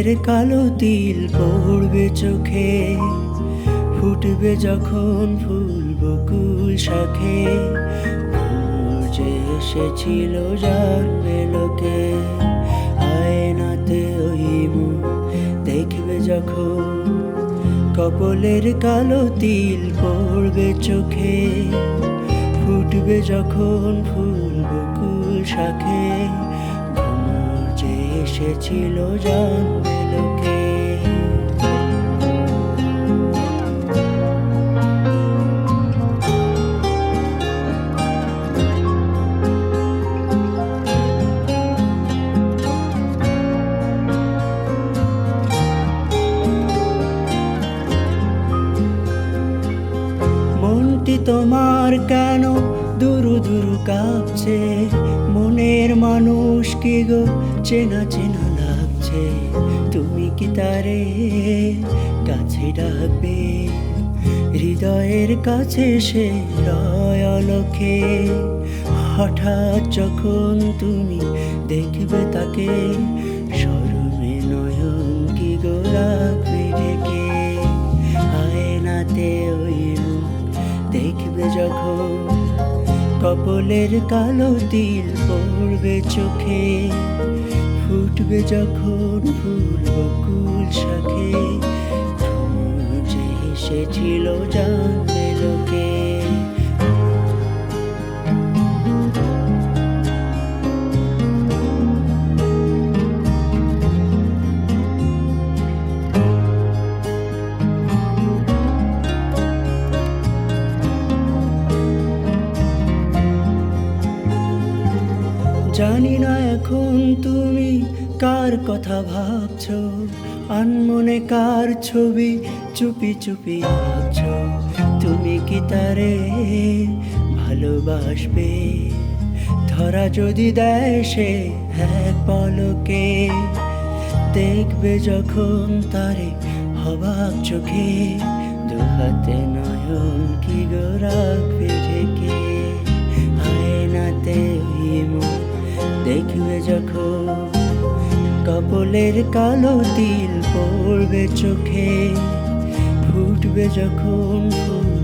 কপলের কালো তিল পড়বে চোখে, ফুটবে যখন ফুল বকুল শাখে। ভোর যে এসেছিল জানবে লোকে, আয়নাতে ওই মুখ দেখবে যখন। কপলের কালো তিল পড়বে চোখে, ফুটবে যখন ফুল বকুল শাখে। ভোর যে এসেছিল জানবে লোকে। মনটি তোমার কেন দুরু দুরু কাঁপছে, মনের মানুষ কি গো চেনা চেনা লাগছে। তুমি কি তারে কাছে ডাকবে, হৃদয়ের কাছে সে রয় অলখে। হঠাৎ যখন তুমি দেখবে তাকে, শরমে নয়ন কি গো রাখবে ঢেকে। আয়নাতে ওই দেখবে যখন, কপলের কালো তিল পড়বে চোখে, ফুটবে যখন ফুল বকুল শাখে। ভোর যে এসেছিল জানবে লোকে। জানি না এখন তুমি কার কথা ভাবছো, আনমনে কার ছবি চুপি চুপি আঁকছো। তুমি কি তারে ভালোবাসবে, ধরা যদি দেয় সে এক পলকে। দেখবে যখন তারে অবাক চোখে, দুহাতে নয়ন কি গো রাখবে ঢেকে। আয়নাতে ওই মুখ দেখবে যখন, কপলের কালো তিল পড়বে চোখে, ফুটবে যখন ফুল